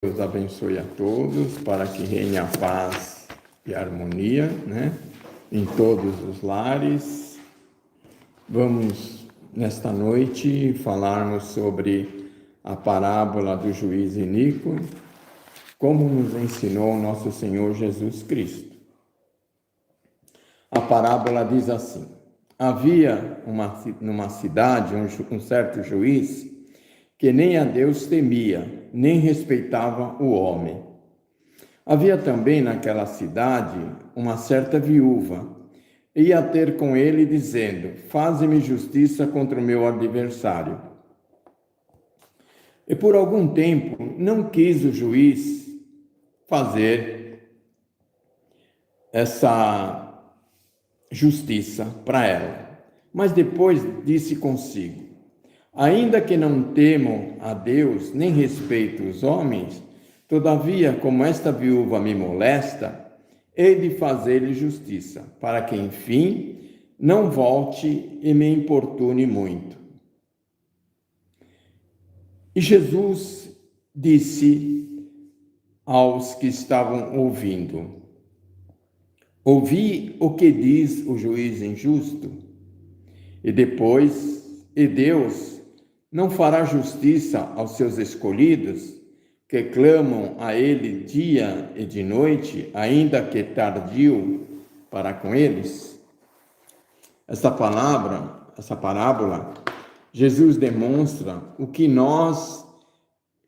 Deus abençoe a todos, para que reine a paz e a harmonia, em todos os lares. Vamos, nesta noite, falarmos sobre a parábola do juiz iníquo, como nos ensinou nosso Senhor Jesus Cristo. A parábola diz assim: havia numa cidade um certo juiz que nem a Deus temia, nem respeitava o homem. Havia também naquela cidade uma certa viúva. Ia ter com ele, dizendo: faze-me justiça contra o meu adversário. E por algum tempo não quis o juiz fazer essa justiça para ela. Mas depois disse consigo: ainda que não temo a Deus, nem respeito os homens, todavia, como esta viúva me molesta, hei de fazer-lhe justiça, para que, enfim, não volte e me importune muito. E Jesus disse aos que estavam ouvindo: ouvi o que diz o juiz injusto? E Deus não fará justiça aos seus escolhidos, que clamam a ele dia e de noite, ainda que tardio para com eles? Essa parábola, Jesus demonstra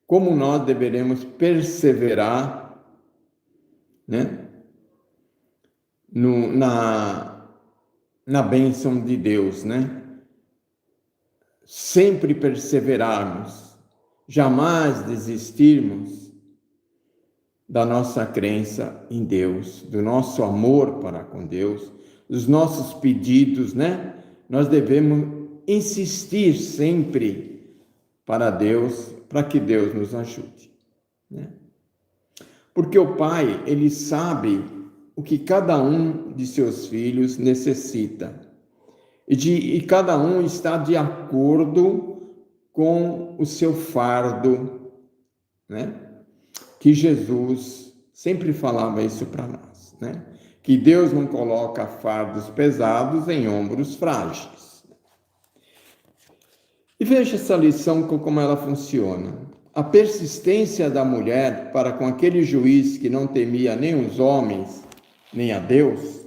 como nós deveremos perseverar, na bênção de Deus, Sempre perseverarmos, jamais desistirmos da nossa crença em Deus, do nosso amor para com Deus, dos nossos pedidos, Nós devemos insistir sempre para Deus, para que Deus nos ajude, Porque o Pai, Ele sabe o que cada um de seus filhos necessita. E cada um está de acordo com o seu fardo, Que Jesus sempre falava isso para nós, Que Deus não coloca fardos pesados em ombros frágeis. E veja essa lição como ela funciona. A persistência da mulher para com aquele juiz que não temia nem os homens, nem a Deus,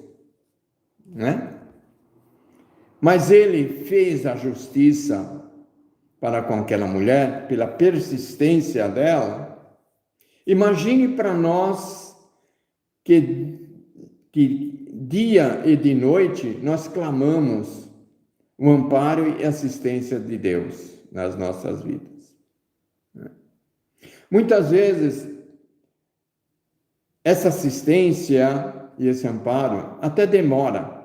Mas ele fez a justiça para com aquela mulher, pela persistência dela. Imagine para nós que dia e de noite nós clamamos o amparo e assistência de Deus nas nossas vidas. Muitas vezes, essa assistência e esse amparo até demora,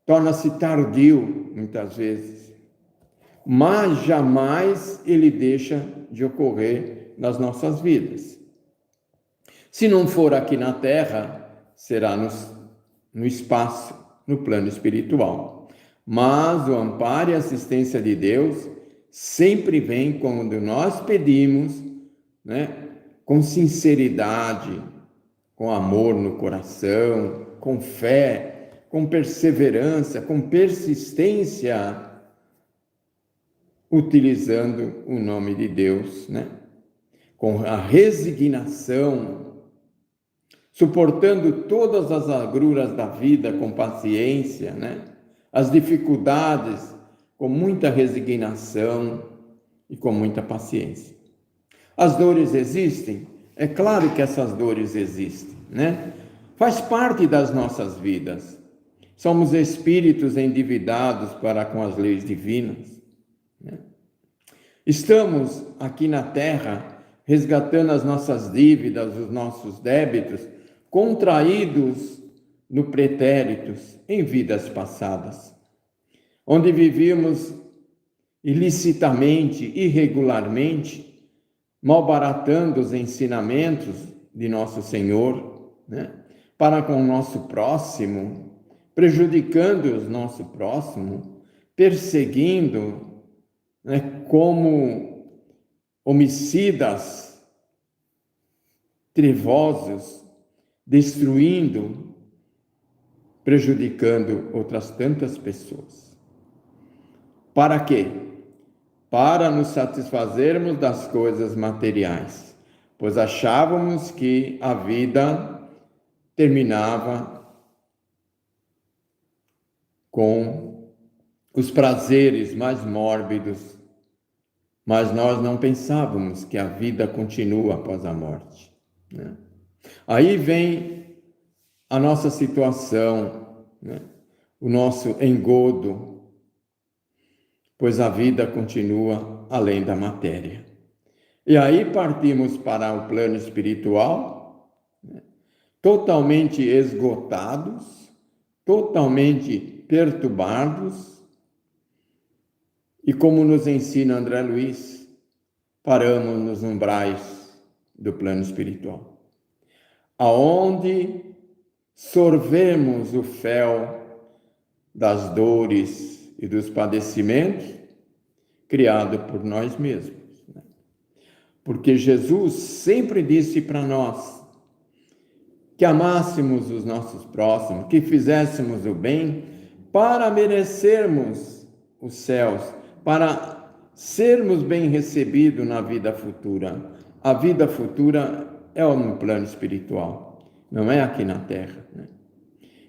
Torna-se tardio, muitas vezes, mas jamais ele deixa de ocorrer nas nossas vidas. Se não for aqui na terra, será no espaço, no plano espiritual. Mas o amparo e a assistência de Deus sempre vem quando nós pedimos, com sinceridade, com amor no coração, com fé, com perseverança, com persistência, utilizando o nome de Deus, Com a resignação, suportando todas as agruras da vida com paciência, As dificuldades com muita resignação e com muita paciência. As dores existem? É claro que essas dores existem, Faz parte das nossas vidas. Somos espíritos endividados para com as leis divinas. Estamos aqui na Terra resgatando as nossas dívidas, os nossos débitos, contraídos no pretéritos em vidas passadas, onde vivíamos ilicitamente, irregularmente, malbaratando os ensinamentos de nosso Senhor, para com o nosso próximo, prejudicando o nosso próximo, perseguindo, como homicidas, trevosos, destruindo, prejudicando outras tantas pessoas. Para quê? Para nos satisfazermos das coisas materiais, pois achávamos que a vida terminava com os prazeres mais mórbidos, mas nós não pensávamos que a vida continua após a morte, né? Aí vem a nossa situação, né? O nosso engodo, pois a vida continua além da matéria. E aí partimos para o plano espiritual, né? Totalmente esgotados, totalmente perturbados, e como nos ensina André Luiz, paramos nos umbrais do plano espiritual, aonde sorvemos o fel das dores e dos padecimentos criado por nós mesmos, né? Porque Jesus sempre disse para nós que amássemos os nossos próximos, que fizéssemos o bem para merecermos os céus, para sermos bem recebidos na vida futura. A vida futura é no plano espiritual, não é aqui na terra, né?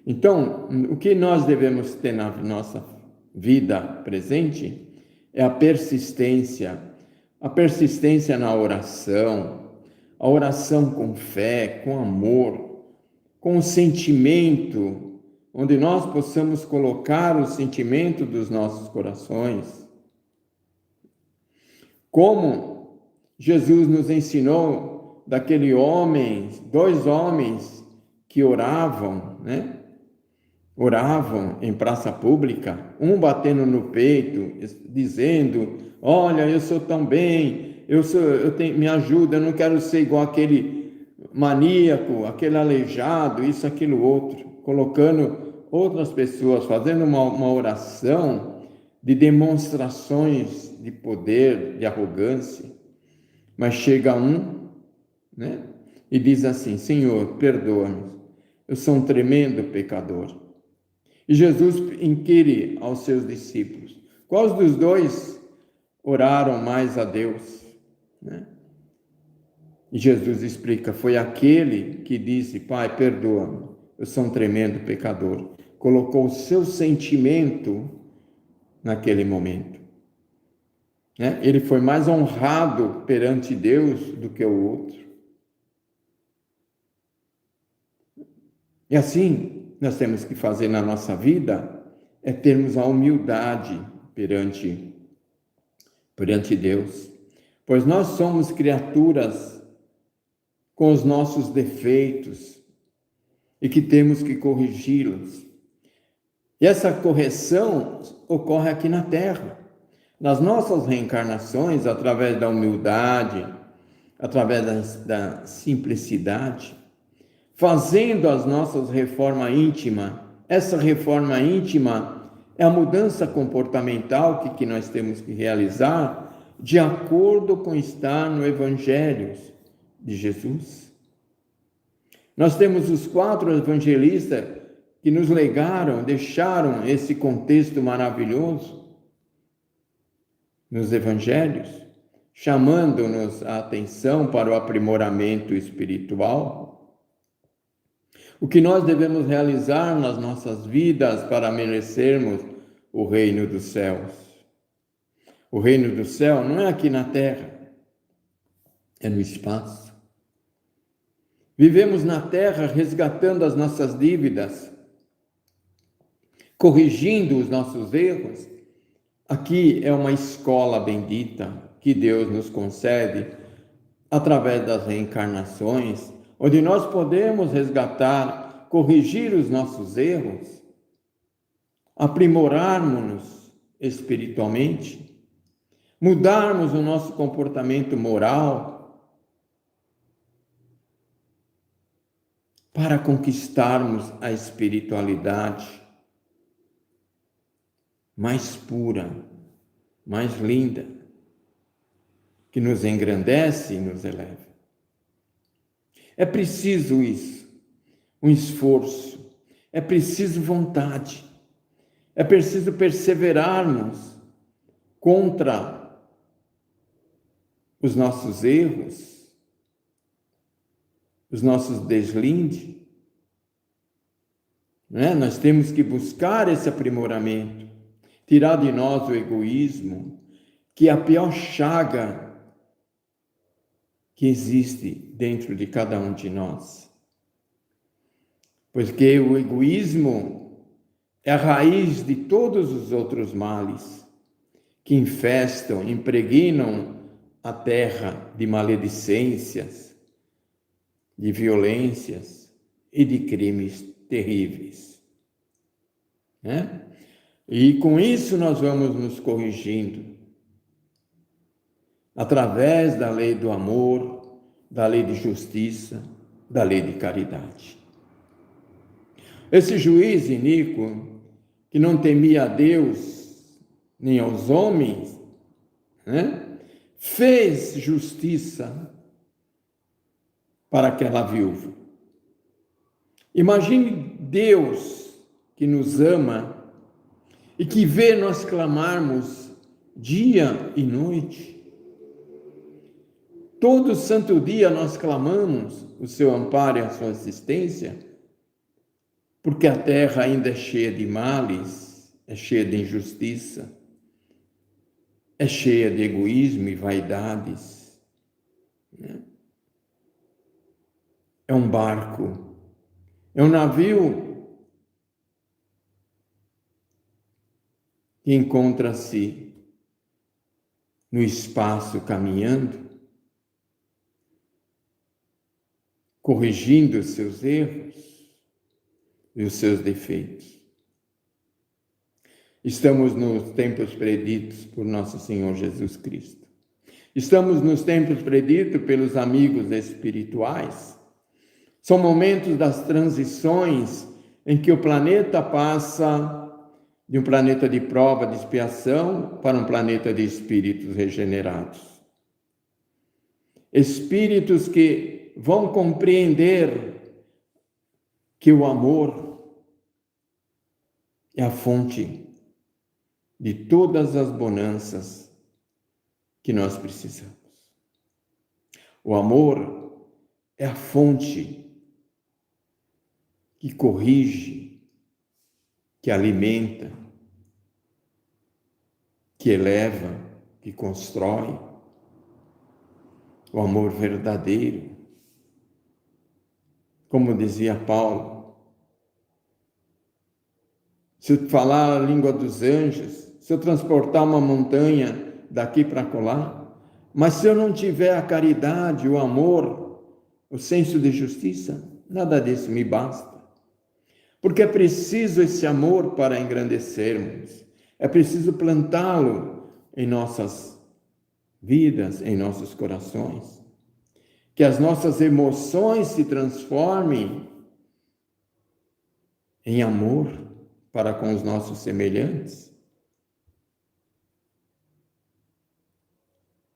Então, o que nós devemos ter na nossa vida presente é a persistência na oração, a oração com fé, com amor, com o sentimento, onde nós possamos colocar o sentimento dos nossos corações. Como Jesus nos ensinou daquele homem, 2 homens que oravam, né? Oravam em praça pública, um batendo no peito, dizendo: olha, eu sou tão bem, me ajuda, eu não quero ser igual aquele maníaco, aquele aleijado, isso, aquilo, outro, colocando outras pessoas, fazendo uma oração de demonstrações de poder, de arrogância. Mas chega um, né, e diz assim: Senhor, perdoa-me, eu sou um tremendo pecador. E Jesus inquire aos seus discípulos: quais dos 2 oraram mais a Deus, né? E Jesus explica: foi aquele que disse: Pai, perdoa-me, eu sou um tremendo pecador. Colocou o seu sentimento naquele momento, né? Ele foi mais honrado perante Deus do que o outro. E assim nós temos que fazer na nossa vida, é termos a humildade perante Deus, pois nós somos criaturas com os nossos defeitos e que temos que corrigi-los. E essa correção ocorre aqui na Terra, nas nossas reencarnações, através da humildade, através da simplicidade, fazendo as nossas reforma íntima. Essa reforma íntima é a mudança comportamental que nós temos que realizar de acordo com está no Evangelho de Jesus. Nós temos os 4 evangelistas que nos legaram, deixaram esse contexto maravilhoso nos evangelhos, chamando-nos a atenção para o aprimoramento espiritual. O que nós devemos realizar nas nossas vidas para merecermos o reino dos céus. O reino do céu não é aqui na terra, é no espaço. Vivemos na terra resgatando as nossas dívidas, corrigindo os nossos erros. Aqui é uma escola bendita que Deus nos concede através das reencarnações, onde nós podemos resgatar, corrigir os nossos erros, aprimorarmos-nos espiritualmente, mudarmos o nosso comportamento moral para conquistarmos a espiritualidade mais pura, mais linda. que nos engrandece e nos eleva. É preciso isso, um esforço, é preciso vontade, é preciso perseverarmos contra os nossos erros, os nossos deslindes. Nós temos que buscar esse aprimoramento, tirar de nós o egoísmo, que é a pior chaga que existe dentro de cada um de nós. Porque o egoísmo é a raiz de todos os outros males que infestam, impregnam a terra de maledicências, de violências e de crimes terríveis. E com isso nós vamos nos corrigindo, através da lei do amor, da lei de justiça, da lei de caridade. Esse juiz iníquo, que não temia a Deus nem aos homens, fez justiça para aquela viúva. Imagine Deus que nos ama e que vê nós clamarmos dia e noite. Todo santo dia nós clamamos o seu amparo e a sua assistência, porque a terra ainda é cheia de males, é cheia de injustiça, é cheia de egoísmo e vaidades. É um barco, é um navio que encontra-se no espaço caminhando, corrigindo os seus erros e os seus defeitos. Estamos nos tempos preditos por nosso Senhor Jesus Cristo. Estamos nos tempos preditos pelos amigos espirituais. São momentos das transições em que o planeta passa de um planeta de prova, de expiação, para um planeta de espíritos regenerados. Espíritos que vão compreender que o amor é a fonte de todas as bonanças que nós precisamos. O amor é a fonte que corrige, que alimenta, que eleva, que constrói. O amor verdadeiro. Como dizia Paulo, se eu falar a língua dos anjos, se eu transportar uma montanha daqui para colar, mas se eu não tiver a caridade, o amor, o senso de justiça, nada disso me basta. Porque é preciso esse amor para engrandecermos, é preciso plantá-lo em nossas vidas, em nossos corações. Que as nossas emoções se transformem em amor para com os nossos semelhantes.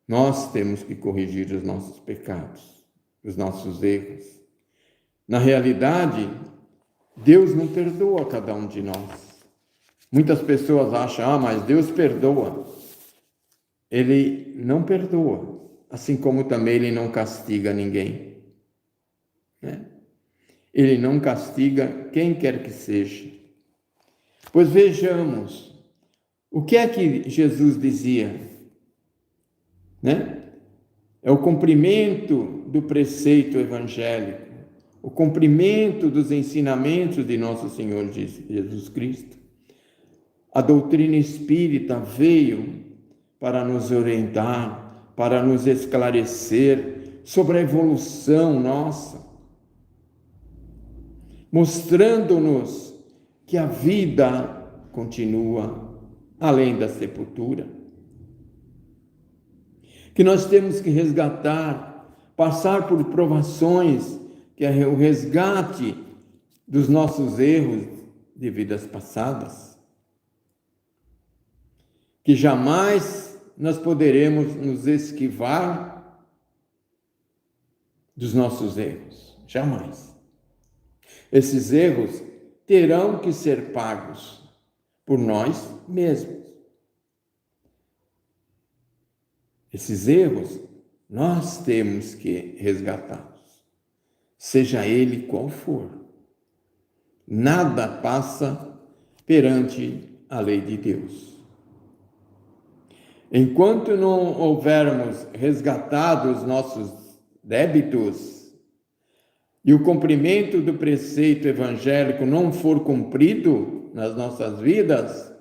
Nós temos que corrigir os nossos pecados, os nossos erros. Na realidade, Deus não perdoa cada um de nós. Muitas pessoas acham, mas Deus perdoa. Ele não perdoa, assim como também Ele não castiga ninguém. Ele não castiga quem quer que seja. Pois vejamos, o que é que Jesus dizia? É o cumprimento do preceito evangélico, o cumprimento dos ensinamentos de nosso Senhor Jesus Cristo. A doutrina espírita veio para nos orientar, para nos esclarecer sobre a evolução nossa, mostrando-nos que a vida continua além da sepultura, que nós temos que resgatar, passar por provações, que é o resgate dos nossos erros de vidas passadas, que jamais nós poderemos nos esquivar dos nossos erros. Jamais. Esses erros terão que ser pagos por nós mesmos. Esses erros nós temos que resgatá-los, seja ele qual for. Nada passa perante a lei de Deus. Enquanto não houvermos resgatado os nossos débitos e o cumprimento do preceito evangélico não for cumprido nas nossas vidas,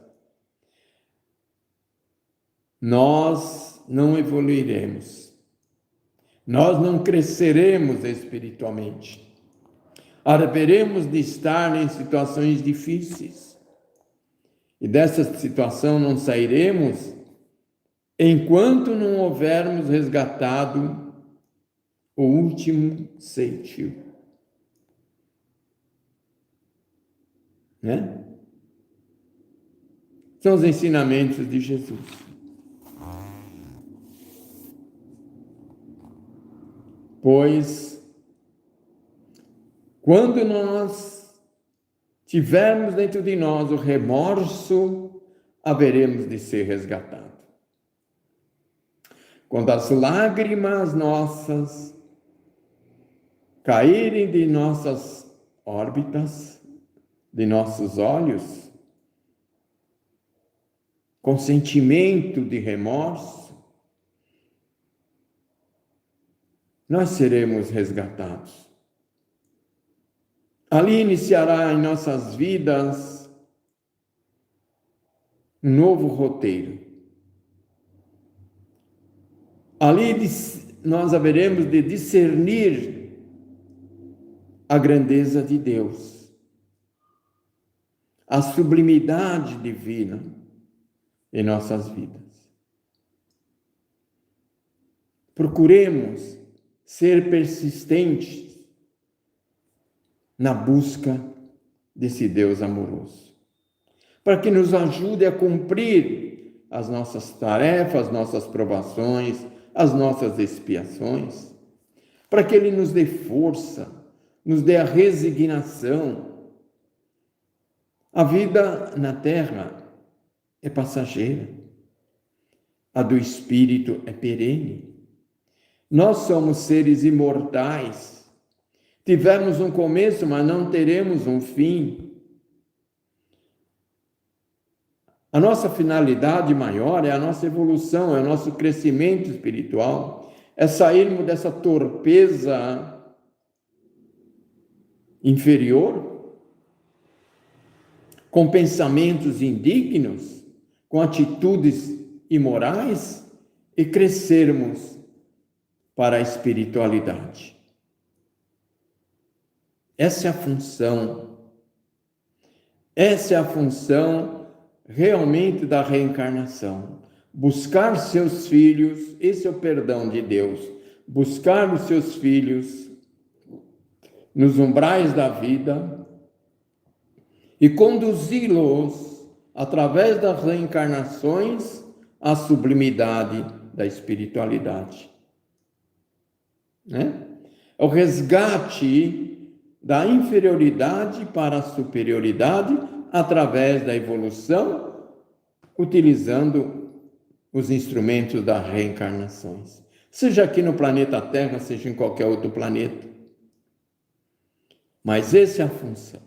nós não evoluiremos. Nós não cresceremos espiritualmente. Haveremos de estar em situações difíceis. E dessa situação não sairemos enquanto não houvermos resgatado o último ceitil. Né? São os ensinamentos de Jesus. Pois, quando nós tivermos dentro de nós o remorso, haveremos de ser resgatados. Quando as lágrimas nossas caírem de nossas órbitas, de nossos olhos, com sentimento de remorso, nós seremos resgatados. Ali iniciará em nossas vidas um novo roteiro. Ali nós haveremos de discernir a grandeza de Deus, a sublimidade divina em nossas vidas. Procuremos ser persistentes na busca desse Deus amoroso, para que nos ajude a cumprir as nossas tarefas, nossas provações, as nossas expiações, para que Ele nos dê força, nos dê a resignação. A vida na terra é passageira, a do Espírito é perene. Nós somos seres imortais. Tivemos um começo, mas não teremos um fim. A nossa finalidade maior é a nossa evolução, é o nosso crescimento espiritual, é sairmos dessa torpeza inferior, com pensamentos indignos, com atitudes imorais, e crescermos para a espiritualidade. Essa é a função. Essa é a função realmente da reencarnação. Buscar seus filhos, esse é o perdão de Deus. Buscar os seus filhos nos umbrais da vida e conduzi-los através das reencarnações à sublimidade da espiritualidade. Né? É o resgate da inferioridade para a superioridade através da evolução, utilizando os instrumentos das reencarnações, seja aqui no planeta Terra, seja em qualquer outro planeta. Mas essa é a função.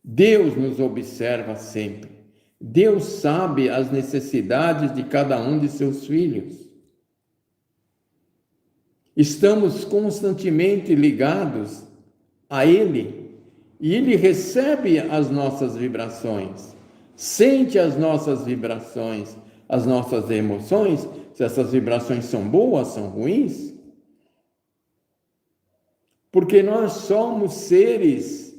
Deus nos observa sempre. Deus sabe as necessidades de cada um de seus filhos. Estamos constantemente ligados a Ele e Ele recebe as nossas vibrações, sente as nossas vibrações, as nossas emoções, se essas vibrações são boas, são ruins. Porque nós somos seres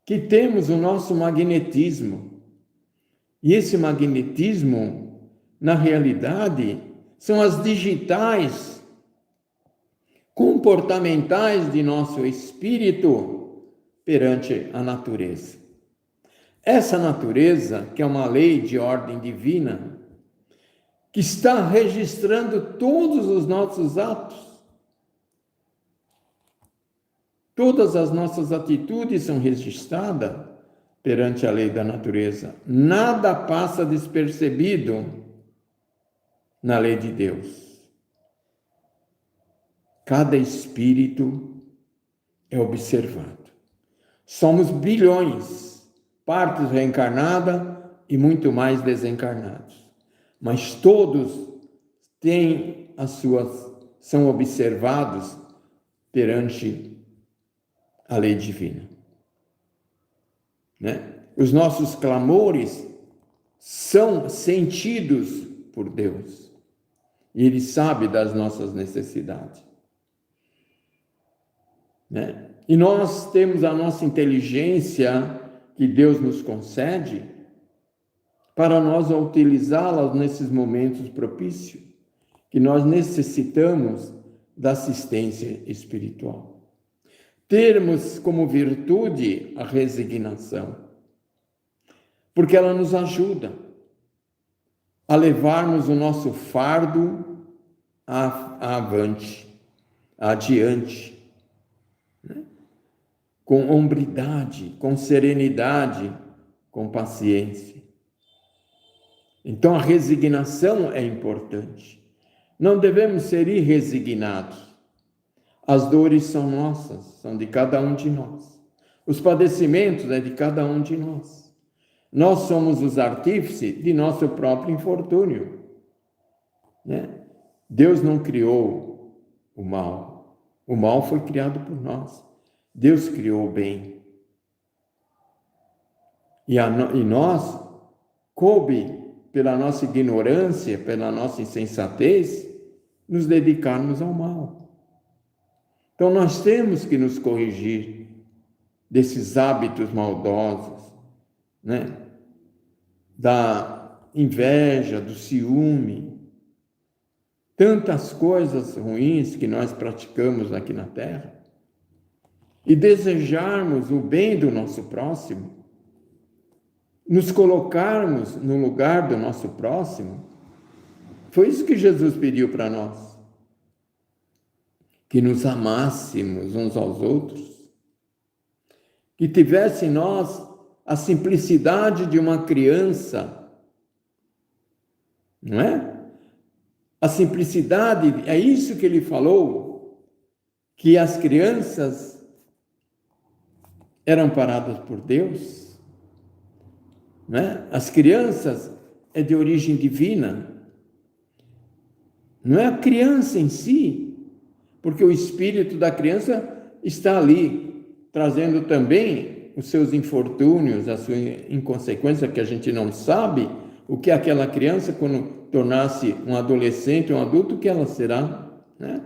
que temos o nosso magnetismo. E esse magnetismo, na realidade, são as digitais comportamentais de nosso espírito perante a natureza. Essa natureza, que é uma lei de ordem divina, que está registrando todos os nossos atos. Todas as nossas atitudes são registradas perante a lei da natureza. Nada passa despercebido na lei de Deus. Cada espírito é observado. Somos bilhões, partes reencarnadas e muito mais desencarnados. Mas todos têm são observados perante a lei divina. Né? Os nossos clamores são sentidos por Deus. E Ele sabe das nossas necessidades. Né? E nós temos a nossa inteligência que Deus nos concede para nós utilizá-la nesses momentos propícios, que nós necessitamos da assistência espiritual. Termos como virtude a resignação, porque ela nos ajuda a levarmos o nosso fardo adiante, né? Com hombridade, com serenidade, com paciência. Então a resignação é importante. Não devemos ser irresignados. As dores são nossas, são de cada um de nós. Os padecimentos é de cada um de nós. Nós somos os artífices de nosso próprio infortúnio. Né? Deus não criou o mal. O mal foi criado por nós. Deus criou o bem. E nós, coube, pela nossa ignorância, pela nossa insensatez, nos dedicarmos ao mal. Então, nós temos que nos corrigir desses hábitos maldosos, né? Da inveja, do ciúme, tantas coisas ruins que nós praticamos aqui na Terra, e desejarmos o bem do nosso próximo, nos colocarmos no lugar do nosso próximo. Foi isso que Jesus pediu para nós. Que nos amássemos uns aos outros, que tivesse em nós a simplicidade de uma criança, não é? A simplicidade, é isso que ele falou, que as crianças eram paradas por Deus, não é? As crianças é de origem divina, não é a criança em si, porque o espírito da criança está ali, trazendo também os seus infortúnios, a sua inconsequência, que a gente não sabe o que aquela criança, quando tornar-se um adolescente, um adulto, que ela será, né?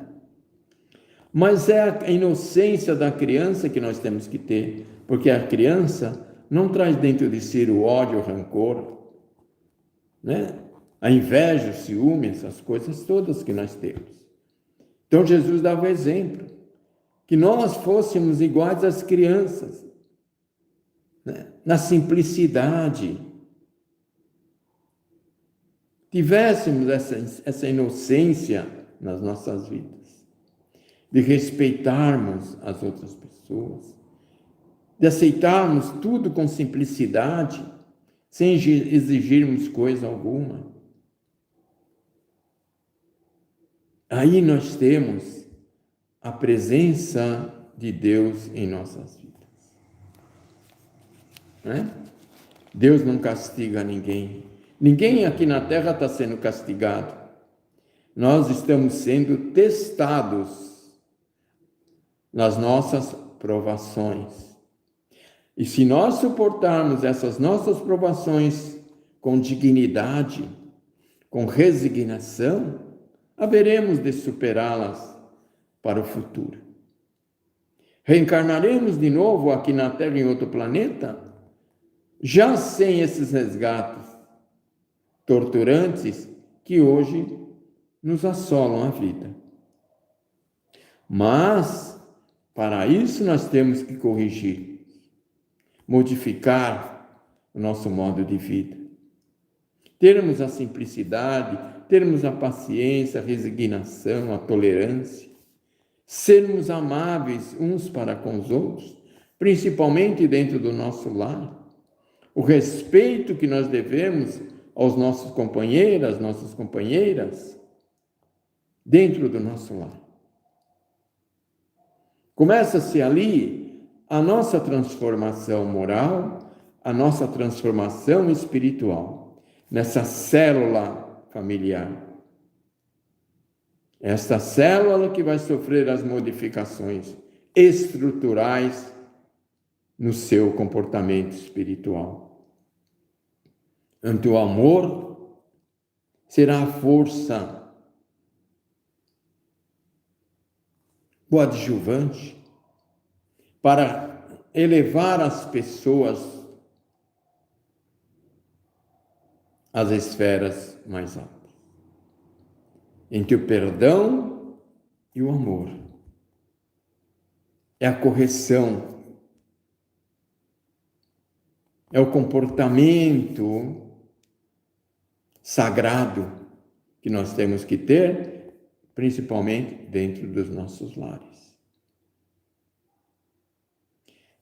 Mas é a inocência da criança que nós temos que ter, porque a criança não traz dentro de si o ódio, o rancor, né? A inveja, o ciúme, essas coisas todas que nós temos. Então Jesus dava o exemplo, que nós fôssemos iguais às crianças, né? Na simplicidade, tivéssemos essa inocência nas nossas vidas, de respeitarmos as outras pessoas, de aceitarmos tudo com simplicidade, sem exigirmos coisa alguma. Aí nós temos a presença de Deus em nossas vidas. Né? Deus não castiga ninguém. Ninguém aqui na Terra está sendo castigado. Nós estamos sendo testados nas nossas provações. E se nós suportarmos essas nossas provações com dignidade, com resignação, haveremos de superá-las para o futuro. Reencarnaremos de novo aqui na Terra em outro planeta, já sem esses resgates torturantes que hoje nos assolam a vida. Mas, para isso nós temos que corrigir, modificar o nosso modo de vida. Termos a simplicidade, termos a paciência, a resignação, a tolerância, sermos amáveis uns para com os outros, principalmente dentro do nosso lar, o respeito que nós devemos aos nossos companheiros, às nossas companheiras, dentro do nosso lar. Começa-se ali a nossa transformação moral, a nossa transformação espiritual, nessa célula familiar. Esta célula que vai sofrer as modificações estruturais no seu comportamento espiritual. Ante o amor, será a força coadjuvante para elevar as pessoas às esferas mais altas. Entre o perdão e o amor. É a correção. É o comportamento sagrado que nós temos que ter, principalmente dentro dos nossos lares.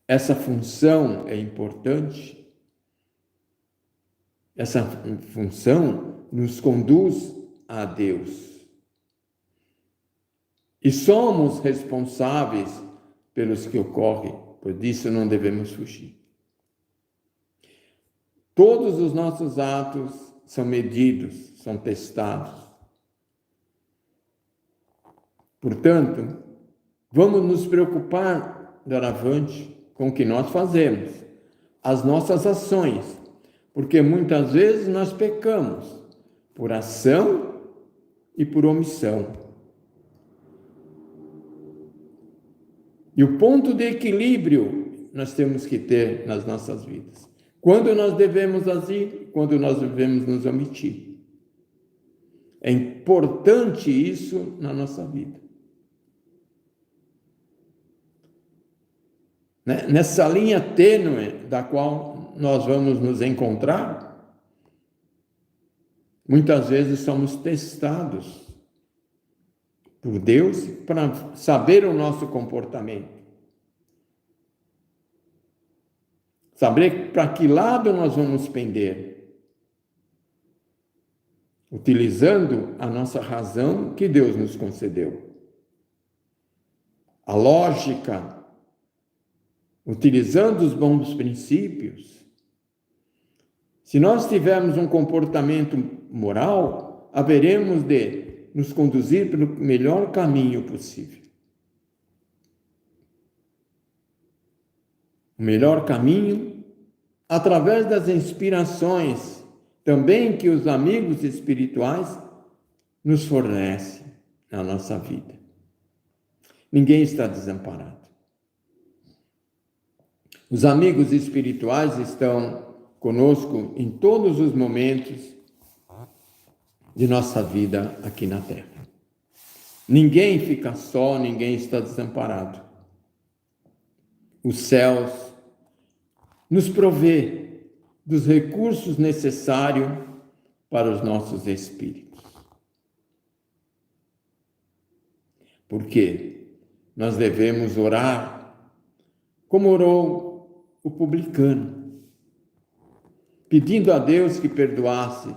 Essa função é importante. Essa função nos conduz a Deus. E somos responsáveis pelos que ocorrem, por isso não devemos fugir. Todos os nossos atos são medidos, são testados. Portanto, vamos nos preocupar doravante com o que nós fazemos, as nossas ações, porque muitas vezes nós pecamos por ação e por omissão. E o ponto de equilíbrio nós temos que ter nas nossas vidas. Quando nós devemos agir, quando nós devemos nos omitir. É importante isso na nossa vida. Nessa linha tênue da qual nós vamos nos encontrar, muitas vezes somos testados por Deus para saber o nosso comportamento. Saber para que lado nós vamos pender. Utilizando a nossa razão que Deus nos concedeu. A lógica, utilizando os bons princípios. Se nós tivermos um comportamento moral, haveremos de nos conduzir pelo melhor caminho possível. O melhor caminho, através das inspirações também que os amigos espirituais nos fornecem na nossa vida. Ninguém está desamparado. Os amigos espirituais estão conosco em todos os momentos de nossa vida aqui na Terra. Ninguém fica só, ninguém está desamparado. Os céus nos provê dos recursos necessários para os nossos espíritos. Porque nós devemos orar como orou o publicano, pedindo a Deus que perdoasse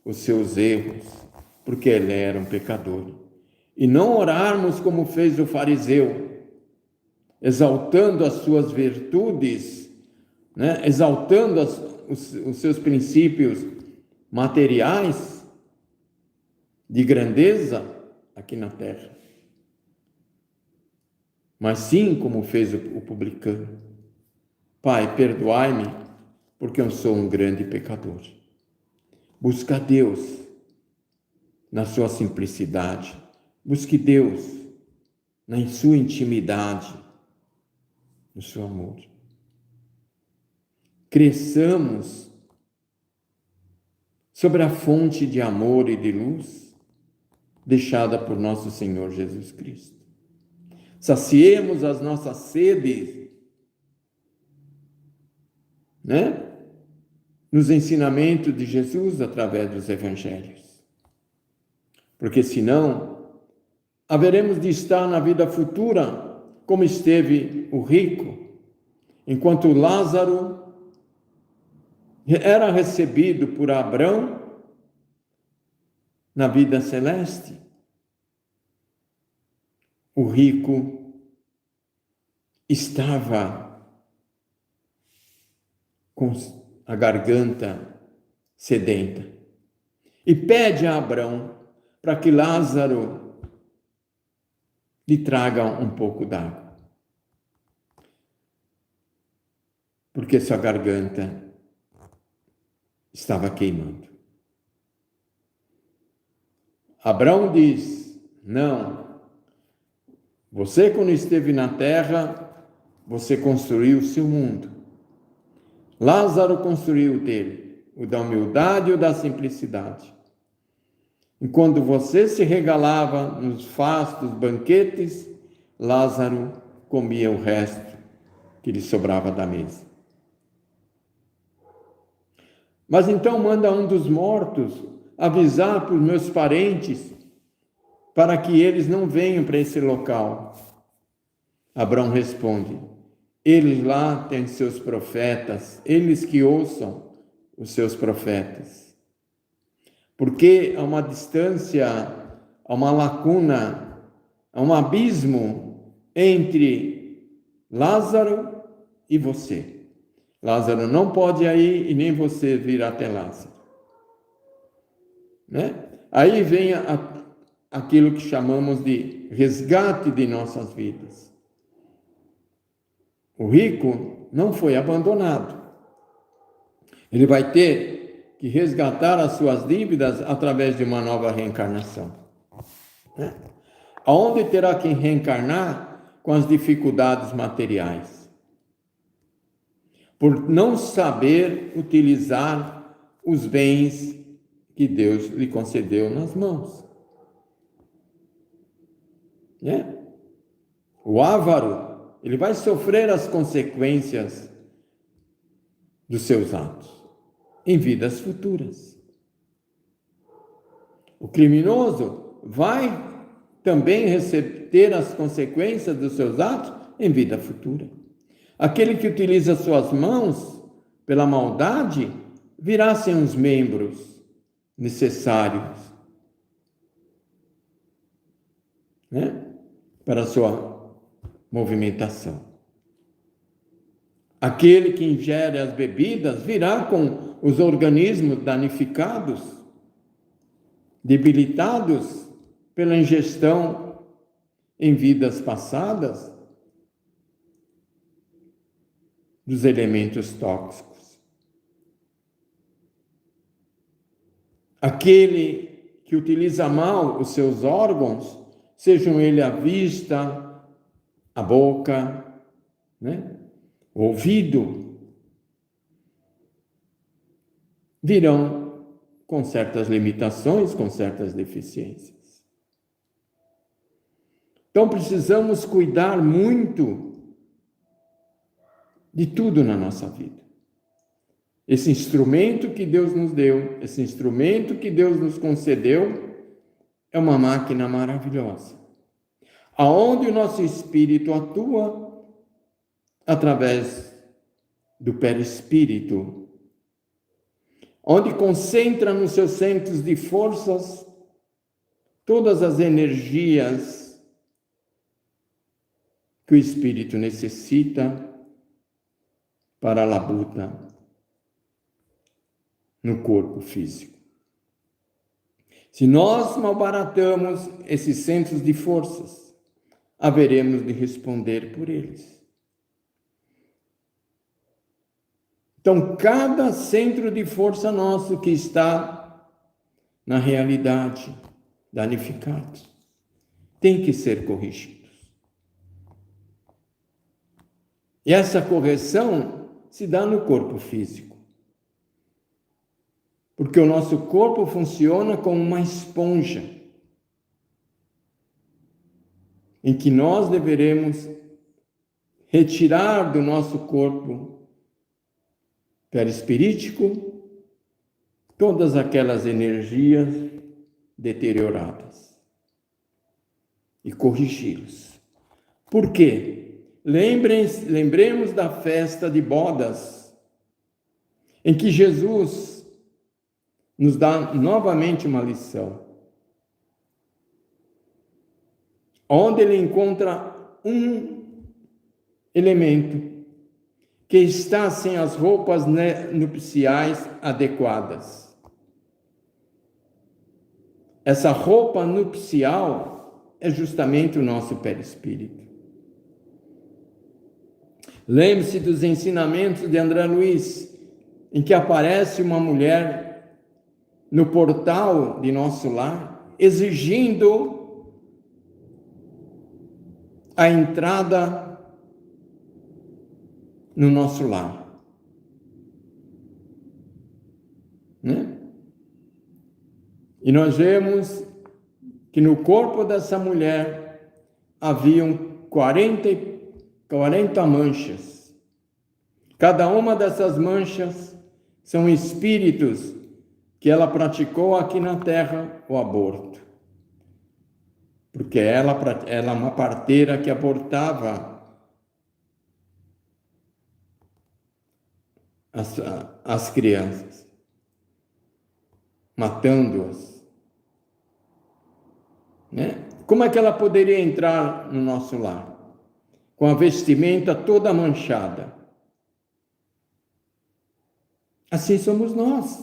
os seus erros, porque ele era um pecador. E não orarmos como fez o fariseu, exaltando as suas virtudes, exaltando os seus princípios materiais de grandeza aqui na terra. Mas sim como fez o publicano. Pai, perdoai-me, porque eu sou um grande pecador. Busca Deus na sua simplicidade. Busque Deus na sua intimidade, no seu amor. Cresçamos sobre a fonte de amor e de luz deixada por nosso Senhor Jesus Cristo. Saciemos as nossas sedes, nos ensinamentos de Jesus através dos evangelhos. porque senão haveremos de estar na vida futura como esteve o rico, enquanto Lázaro era recebido por Abrão na vida celeste. O rico estava com a garganta sedenta e pede a Abrão para que Lázaro lhe traga um pouco d'água, porque sua garganta estava queimando. Abrão diz: não, você quando esteve na terra, você construiu o seu mundo. Lázaro construiu o dele, o da humildade e o da simplicidade. Enquanto você se regalava nos fastos banquetes, Lázaro comia o resto que lhe sobrava da mesa. Mas então manda um dos mortos avisar para os meus parentes para que eles não venham para esse local. Abrão responde: eles lá têm seus profetas, eles que ouçam os seus profetas. Porque há uma distância, há uma lacuna, há um abismo entre Lázaro e você. Lázaro não pode ir e nem você vir até Lázaro. Né? Aí vem aquilo que chamamos de resgate de nossas vidas. O rico não foi abandonado. Ele vai ter que resgatar as suas dívidas através de uma nova reencarnação. Né? Aonde terá que reencarnar com as dificuldades materiais? Por não saber utilizar os bens que Deus lhe concedeu nas mãos. Né? O avaro, ele vai sofrer as consequências dos seus atos em vidas futuras. O criminoso vai também ter as consequências dos seus atos em vida futura. Aquele que utiliza suas mãos pela maldade virá sem os membros necessários, né, para a sua movimentação. Aquele que ingere as bebidas virá com os organismos danificados, debilitados pela ingestão em vidas passadas dos elementos tóxicos. Aquele que utiliza mal os seus órgãos, sejam ele a vista, a boca, né, o ouvido, virão com certas limitações, com certas deficiências. Então precisamos cuidar muito de tudo na nossa vida. Esse instrumento que Deus nos deu, esse instrumento que Deus nos concedeu, é uma máquina maravilhosa, aonde o nosso espírito atua através do perispírito, onde concentra nos seus centros de forças todas as energias que o espírito necessita para a labuta no corpo físico. Se nós malbaratamos esses centros de forças, haveremos de responder por eles. Então, cada centro de força nosso que está na realidade danificado tem que ser corrigido. E essa correção se dá no corpo físico. Porque o nosso corpo funciona como uma esponja, em que nós deveremos retirar do nosso corpo perispirítico todas aquelas energias deterioradas e corrigi-los. Por quê? Lembremos da festa de bodas, em que Jesus nos dá novamente uma lição, onde ele encontra um elemento que está sem as roupas nupciais adequadas. Essa roupa nupcial é justamente o nosso perispírito. Lembre-se dos ensinamentos de André Luiz, em que aparece uma mulher no portal de nosso lar, exigindo a entrada no nosso lar, né? E nós vemos que no corpo dessa mulher haviam 40 manchas. Cada uma dessas manchas são espíritos que ela praticou aqui na terra o aborto. Porque ela é uma parteira que abortava as crianças, matando-as, né? Como é que ela poderia entrar no nosso lar? Com a vestimenta toda manchada. Assim somos nós.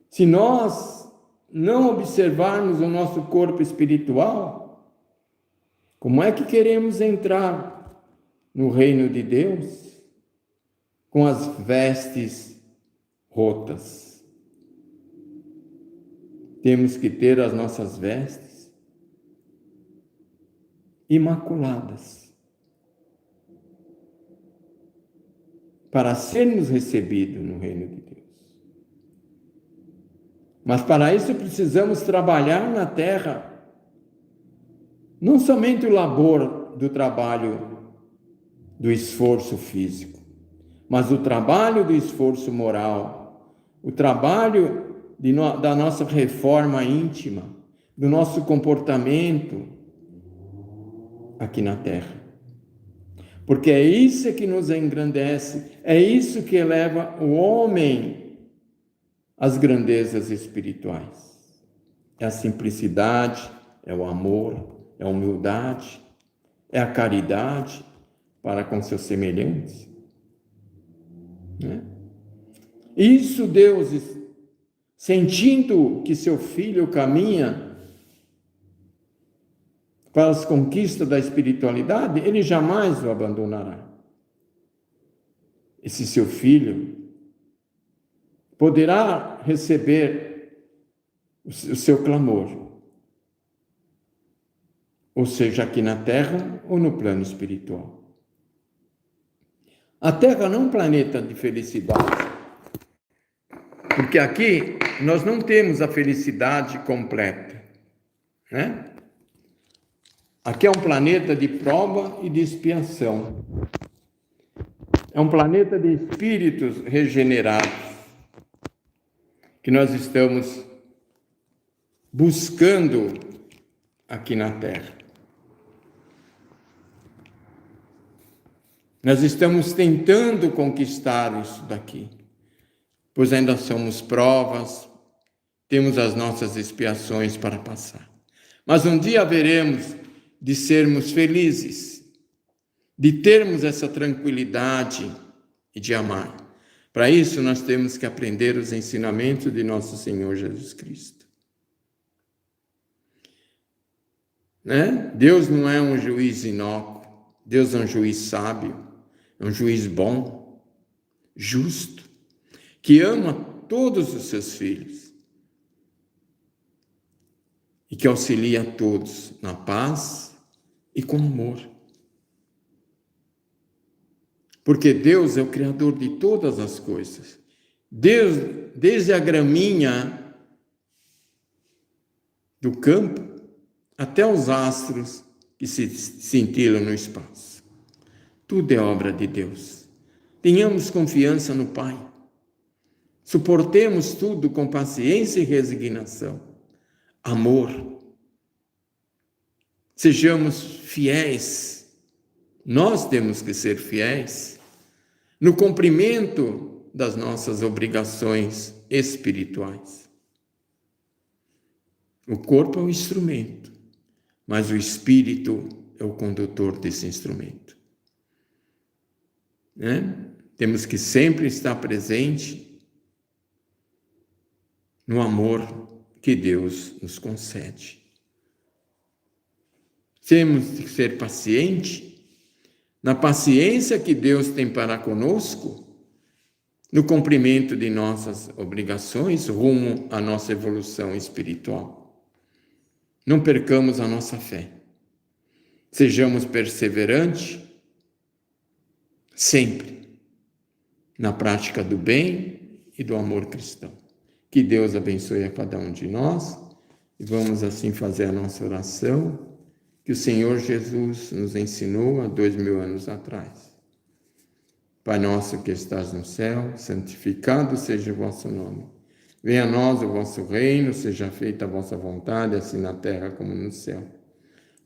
Se nós não observarmos o nosso corpo espiritual, como é que queremos entrar no reino de Deus com as vestes rotas? Temos que ter as nossas vestes imaculadas para sermos recebidos no reino de Deus. Mas para isso precisamos trabalhar na terra, não somente o labor do trabalho do esforço físico, mas o trabalho do esforço moral, o trabalho da nossa reforma íntima, do nosso comportamento aqui na terra. Porque é isso que nos engrandece, é isso que eleva o homem às grandezas espirituais. É a simplicidade, é o amor, é a humildade, é a caridade para com seus semelhantes. Né? Isso Deus, sentindo que seu filho caminha para as conquistas da espiritualidade, ele jamais o abandonará. Esse seu filho poderá receber o seu clamor, ou seja, aqui na terra ou no plano espiritual. A Terra não é um planeta de felicidade, porque aqui nós não temos a felicidade completa, né? Aqui é um planeta de prova e de expiação. É um planeta de espíritos regenerados que nós estamos buscando aqui na Terra. Nós estamos tentando conquistar isso daqui, pois ainda somos provas, temos as nossas expiações para passar. Mas um dia haveremos de sermos felizes, de termos essa tranquilidade e de amar. Para isso, nós temos que aprender os ensinamentos de nosso Senhor Jesus Cristo. Né? Deus não é um juiz inócuo, Deus é um juiz sábio, é um juiz bom, justo, que ama todos os seus filhos e que auxilia a todos na paz e com amor. Porque Deus é o Criador de todas as coisas. Deus, desde a graminha do campo até os astros que se cintilam no espaço. Tudo é obra de Deus. Tenhamos confiança no Pai. Suportemos tudo com paciência e resignação. amor. Sejamos fiéis, nós temos que ser fiéis no cumprimento das nossas obrigações espirituais. O corpo é o instrumento, mas o espírito é o condutor desse instrumento. Temos que sempre estar presente no amor que Deus nos concede. Temos que ser pacientes na paciência que Deus tem para conosco, no cumprimento de nossas obrigações rumo à nossa evolução espiritual. Não percamos a nossa fé. Sejamos perseverantes sempre na prática do bem e do amor cristão. Que Deus abençoe a cada um de nós e vamos assim fazer a nossa oração que o Senhor Jesus nos ensinou há 2000 anos atrás. Pai nosso que estás no céu, santificado seja o vosso nome. Venha a nós o vosso reino, seja feita a vossa vontade, assim na terra como no céu.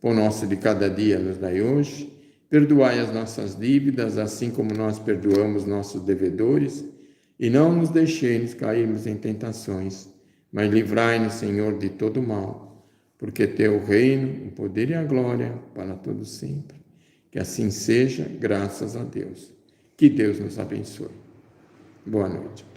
Pão nosso de cada dia nos dai hoje, perdoai as nossas dívidas, assim como nós perdoamos nossos devedores, e não nos deixeis cairmos em tentações, mas livrai-nos, Senhor, de todo mal, porque teu o reino, o poder e a glória para todos sempre. Que assim seja, graças a Deus. Que Deus nos abençoe. Boa noite.